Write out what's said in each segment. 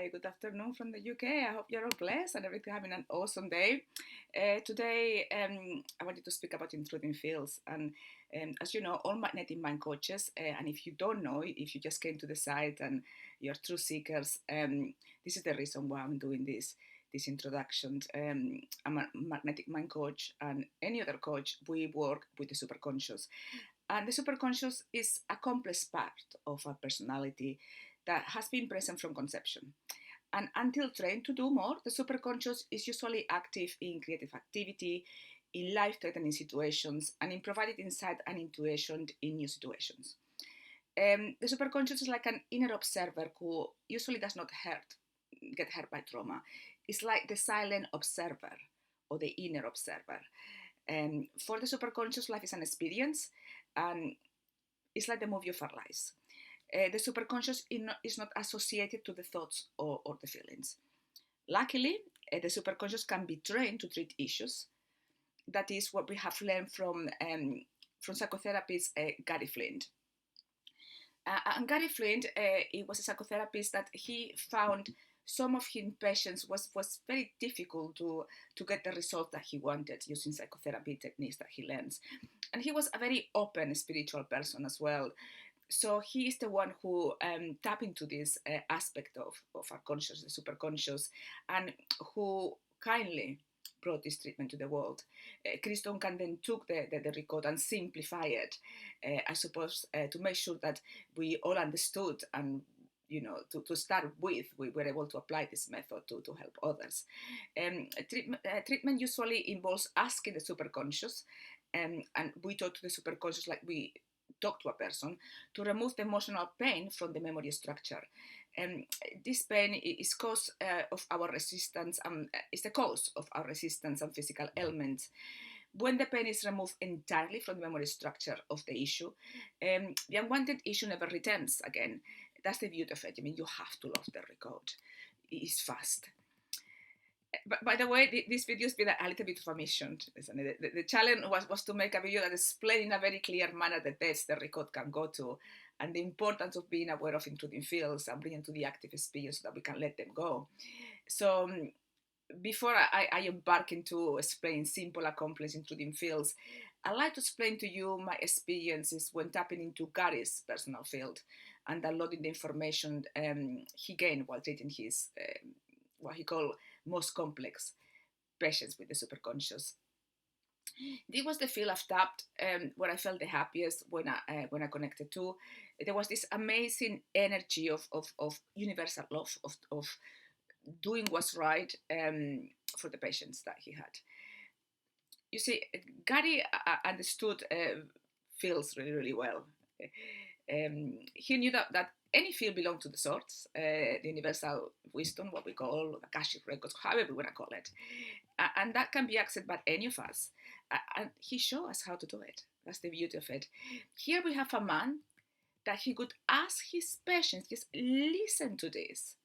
Hi, good afternoon from the UK. I hope you're all blessed and everything having an awesome day. Today, I wanted to speak about intruding fields. And as you know, all magnetic mind coaches, and if you don't know, if you just came to the site and you're true seekers, this is the reason why I'm doing this introduction. I'm a magnetic mind coach, and any other coach, we work with the superconscious. And the superconscious is a complex part of our personality that has been present from conception. And until trained to do more, the superconscious is usually active in creative activity, in life threatening situations, and in providing insight and intuition in new situations. The superconscious is like an inner observer who usually does not get hurt by trauma. It's like the silent observer or the inner observer. For the superconscious, life is an experience, and it's like the movie of our lives. The superconscious is not associated to the thoughts or the feelings. Luckily, the superconscious can be trained to treat issues. That is what we have learned from psychotherapist Gary Flint. And Gary Flint, he was a psychotherapist that he found some of his patients was very difficult to get the result that he wanted using psychotherapy techniques that he learns. And he was a very open spiritual person as well. So he is the one who tap into this aspect of our conscious, the superconscious, and who kindly brought this treatment to the world. Chris Duncan then took the record and simplified it, I suppose, to make sure that we all understood and to start with, we were able to apply this method to help others. Treatment usually involves asking the superconscious, and we talk to the superconscious like we talk to a person, to remove the emotional pain from the memory structure. This pain is cause of our resistance, is the cause of our resistance and physical ailments. When the pain is removed entirely from the memory structure of the issue, the unwanted issue never returns again. That's the beauty of it. I mean, you have to love the record. It's fast. But by the way, this video has been a little bit of a mission, isn't it? The challenge was to make a video that explains in a very clear manner the depths the record can go to, and the importance of being aware of intruding fields and bringing to the active experience so that we can let them go. So before I embark into explaining simple accomplished intruding fields, I'd like to explain to you my experiences when tapping into Gary's personal field and downloading the information he gained while treating his what he called most complex patients with the superconscious. This was the field I've tapped where I felt the happiest when I connected to. There was this amazing energy of universal love, of doing what's right for the patients that he had. You see, Gary understood fields really, really well. He knew that any field belonged to the source, the universal wisdom, what we call the Akashic records, however we want to call it. And that can be accessed by any of us. And he showed us how to do it. That's the beauty of it. Here we have a man that he could ask his patients, just listen to this.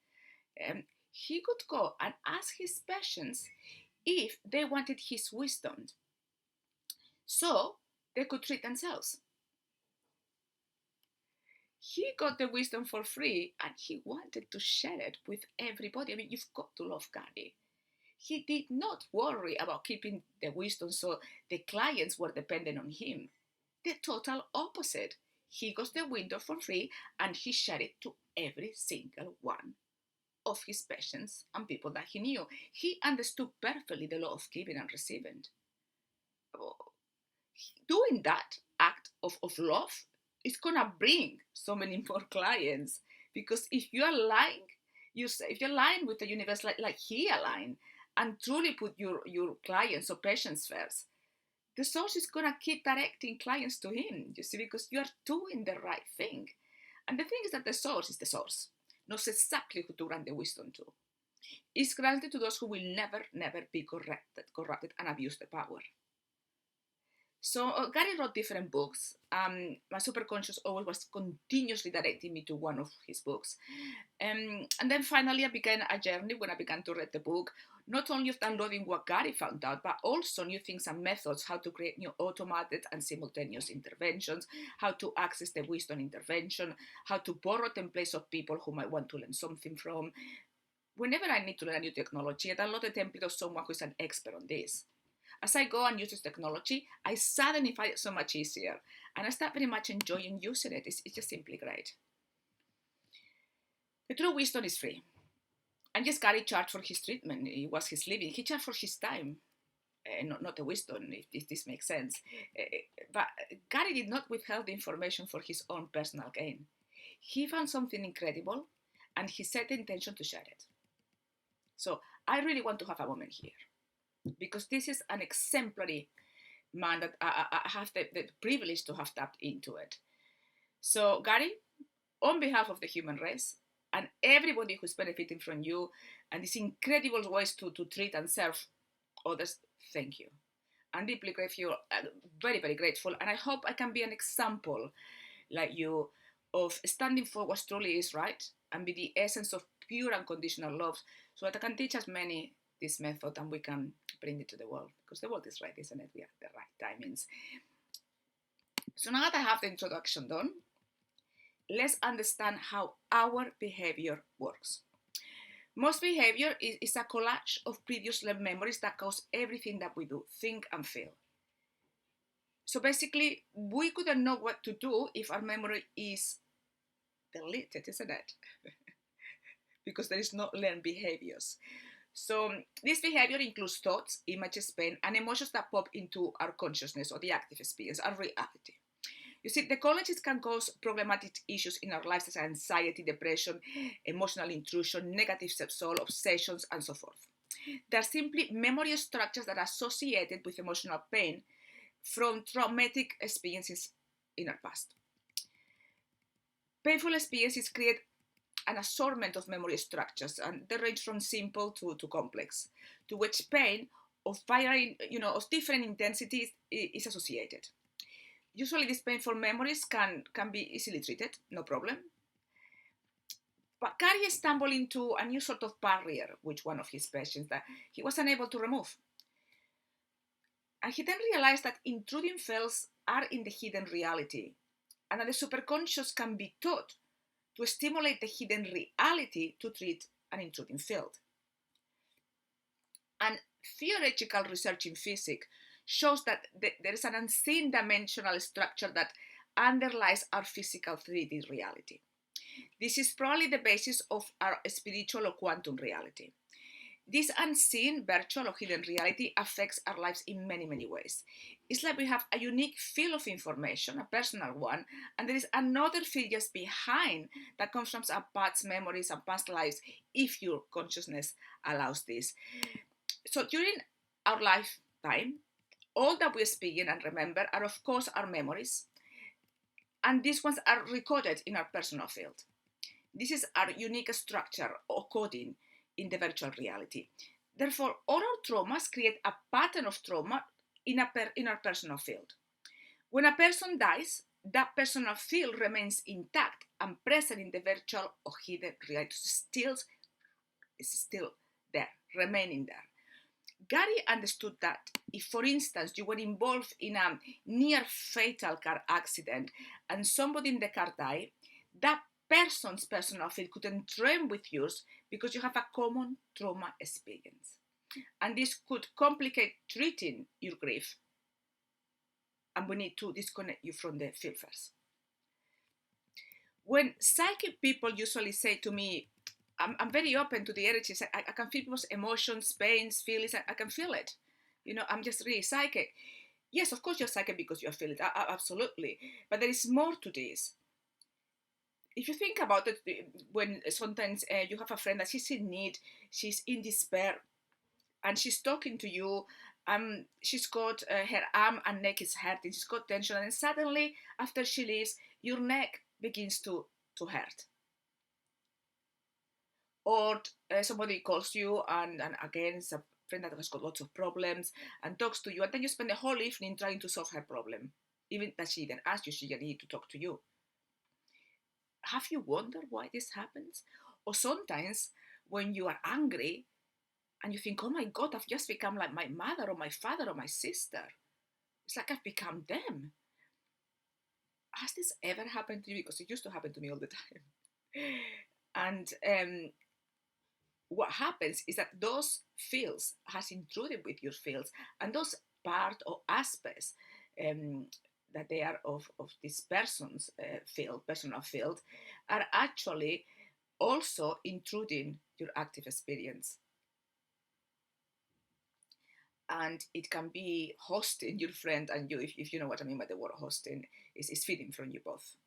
He could go and ask his patients if they wanted his wisdom, so they could treat themselves. He got the wisdom for free and he wanted to share it with everybody. I mean, you've got to love Gary. He did not worry about keeping the wisdom so the clients were dependent on him. The total opposite. He got the window for free and he shared it to every single one of his patients and people that he knew. He understood perfectly the law of giving and receiving. Doing that act of love is gonna bring so many more clients, because if you align if you're aligned with the universe like he aligned and truly put your clients or patients first, the source is gonna keep directing clients to him, you see, because you are doing the right thing. And the thing is that the source is the source, knows exactly who to grant the wisdom to. It's granted to those who will never be corrupted and abuse the power. So Gary wrote different books. My superconscious always was continuously directing me to one of his books. And then finally I began a journey when I began to read the book, not only of downloading what Gary found out, but also new things and methods, how to create new automated and simultaneous interventions, how to access the wisdom intervention, how to borrow templates of people who might want to learn something from. whenever I need to learn a new technology, I download a template of someone who is an expert on this. As I go and use this technology, I suddenly find it so much easier. And I start very much enjoying using it. It's just simply great. The true wisdom is free. And yes, Gary charged for his treatment. It was his living. He charged for his time. Not the wisdom, if this makes sense. But Gary did not withhold the information for his own personal gain. He found something incredible, and he set the intention to share it. So I really want to have a moment here, because this is an exemplary man that I have the privilege to have tapped into it. So Gary, on behalf of the human race, and everybody who's benefiting from you and these incredible ways to treat and serve others, thank you. I'm deeply grateful, very, very grateful. And I hope I can be an example like you of standing for what truly is right and be the essence of pure unconditional love, so that I can teach as many this method and we can bring it to the world, because the world is right, isn't it? We have the right timings. So now that I have the introduction done, let's understand how our behavior works. Most behavior is a collage of previous memories that cause everything that we do, think, and feel. So basically, we couldn't know what to do if our memory is deleted, isn't it? Because there is no learned behaviors. So this behavior includes thoughts, images, pain, and emotions that pop into our consciousness or the active experience, our reality. You see, the colleges can cause problematic issues in our lives, as anxiety, depression, emotional intrusion, negative self-soul, obsessions, and so forth. They are simply memory structures that are associated with emotional pain from traumatic experiences in our past. Painful experiences create an assortment of memory structures, and they range from simple to complex, to which pain of varying, of different intensities is associated. Usually these painful memories can be easily treated, no problem. But Gary stumbled into a new sort of barrier with one of his patients that he was unable to remove. And he then realized that intruding fields are in the hidden reality, and that the superconscious can be taught to stimulate the hidden reality to treat an intruding field. And theoretical research in physics shows that there is an unseen dimensional structure that underlies our physical 3D reality. This is probably the basis of our spiritual or quantum reality. This unseen, virtual, or hidden reality affects our lives in many, many ways. It's like we have a unique field of information, a personal one, and there is another field just behind that comes from our past memories and past lives, if your consciousness allows this. So during our lifetime, all that we experience and remember are, of course, our memories, and these ones are recorded in our personal field. This is our unique structure or coding in the virtual reality. Therefore, all our traumas create a pattern of trauma in our personal field. When a person dies, that personal field remains intact and present in the virtual or hidden reality. It's still there, remaining there. Gary understood that if, for instance, you were involved in a near fatal car accident and somebody in the car died, that person's personal field couldn't train with yours because you have a common trauma experience. And this could complicate treating your grief. And we need to disconnect you from the field first. When psychic people usually say to me, I'm very open to the energies. I can feel people's emotions, pains, feelings. I can feel it. I'm just really psychic. Yes, of course you're psychic because you feel it. Absolutely. But there is more to this. If you think about it, when sometimes you have a friend that she's in need, she's in despair, and she's talking to you, she's got her arm and neck is hurting, she's got tension, and suddenly, after she leaves, your neck begins to hurt. Or somebody calls you, and again, it's a friend that has got lots of problems, and talks to you, and then you spend the whole evening trying to solve her problem, even that she didn't ask you, she didn't need to talk to you. Have you wondered why this happens? Or sometimes when you are angry and you think, oh my God, I've just become like my mother or my father or my sister. It's like I've become them. Has this ever happened to you? Because it used to happen to me all the time. And what happens is that those fields has intruded with your fields, and those part or aspects um, that they are of this person's field, personal field, are actually also intruding your active experience. And it can be hosting your friend and you, if you know what I mean by the word hosting, is feeding from you both.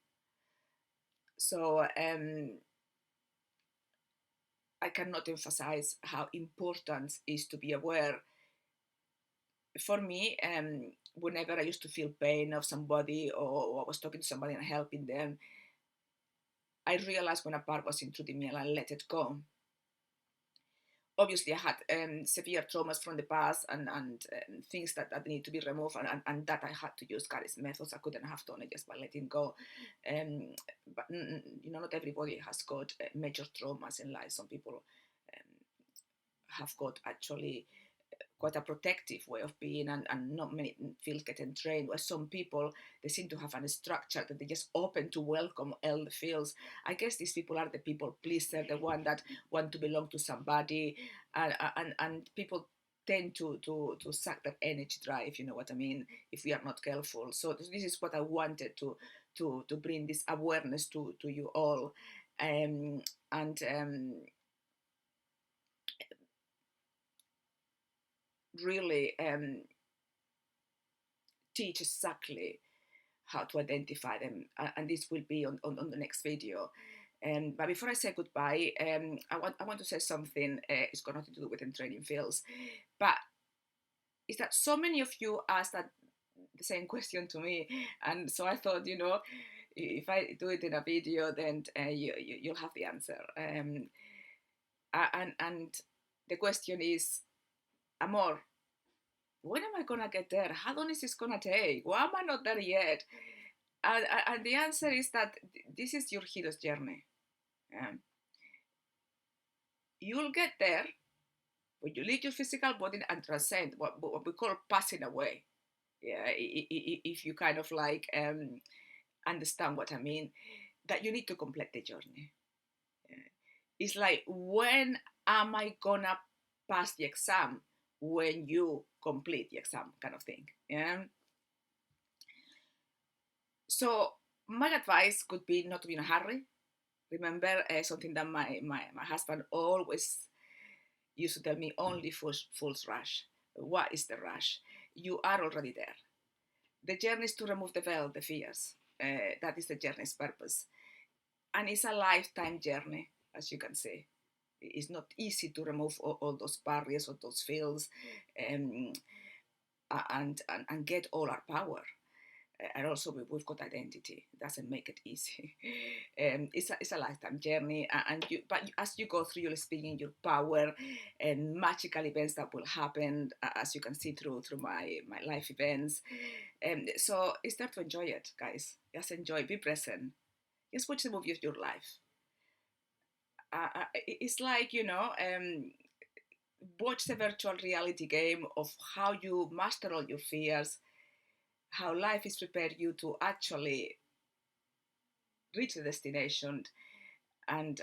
So I cannot emphasize how important is to be aware. For me, whenever I used to feel pain of somebody, or I was talking to somebody and helping them, I realized when a part was intruding me and I let it go. Obviously, I had severe traumas from the past, and things that need to be removed, and that I had to use Gary's methods. I couldn't have done it just by letting go. Um, but not everybody has got major traumas in life. Some people um, have got actually quite a protective way of being, and not many fields get trained, where some people, they seem to have a structure that they just open to welcome all the fields. I guess these people are the people pleaser, the one that want to belong to somebody, and people tend to suck that energy dry, if you know what I mean, if we are not careful. So this is what I wanted to bring this awareness to you all. And really teach exactly how to identify them, and this will be on the next video. But before I say goodbye, I want to say something. It's got nothing to do with training fields, but is that so many of you asked that the same question to me, and so I thought, if I do it in a video, then you'll have the answer. And the question is, Amor, when am I gonna get there? How long is this gonna take? Why am I not there yet? And the answer is that this is your hero's journey. Um, you'll get there when you leave your physical body and transcend what we call passing away. Yeah, if you kind of like understand what I mean, that you need to complete the journey. Yeah. It's like, when am I gonna pass the exam? When you complete the exam, kind of thing. Yeah. So my advice could be not to be in a hurry. Remember something that my husband always used to tell me: only fools rush. What is the rush? You are already there. The journey is to remove the veil, the fears. That is the journey's purpose. And it's a lifetime journey, as you can see. It's not easy to remove all those barriers, all those fields, um, and get all our power. And also we've got identity. It doesn't make it easy. It's a lifetime journey, but as you go through, you'll experience your power and magical events that will happen, as you can see through my life events. So it's there to enjoy it, guys. Just enjoy, be present. Just watch the movie of your life. It's like, watch the virtual reality game of how you master all your fears, how life is prepared you to actually reach the destination, and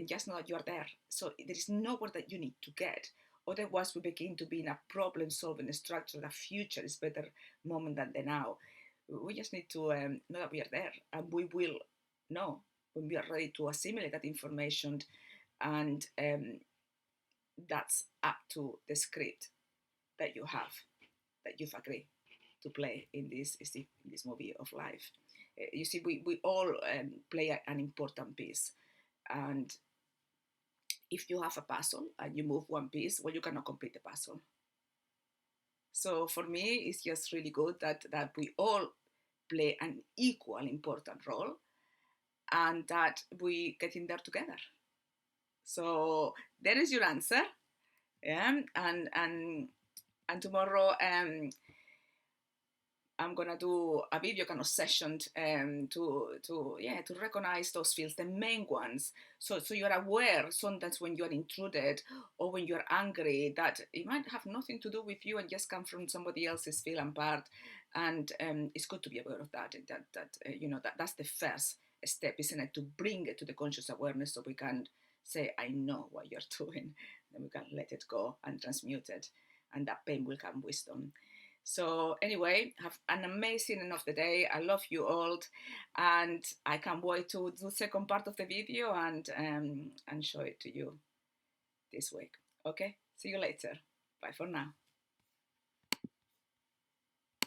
just know that you are there. So there is nowhere that you need to get. Otherwise, we begin to be in a problem-solving structure. The future is better moment than the now. We just need to know that we are there, and we will know when we are ready to assimilate that information, and that's up to the script that you have, that you've agreed to play in this movie of life. You see, we all play an important piece, and if you have a puzzle and you move one piece, well, you cannot complete the puzzle. So for me, it's just really good that we all play an equal important role, and that we get in there together. So there is your answer. Yeah, and tomorrow I'm gonna do a video kind of session to recognize those feels, the main ones. So you're aware sometimes when you're intruded or when you're angry, that it might have nothing to do with you and just come from somebody else's feel and part. And it's good to be aware of that. That's the first step, isn't it? To bring it to the conscious awareness so we can say, I know what you're doing. Then we can let it go and transmute it. And that pain will come wisdom. So anyway, have an amazing end of the day. I love you all, and I can't wait to do the second part of the video and show it to you this week. Okay, see you later. Bye for now.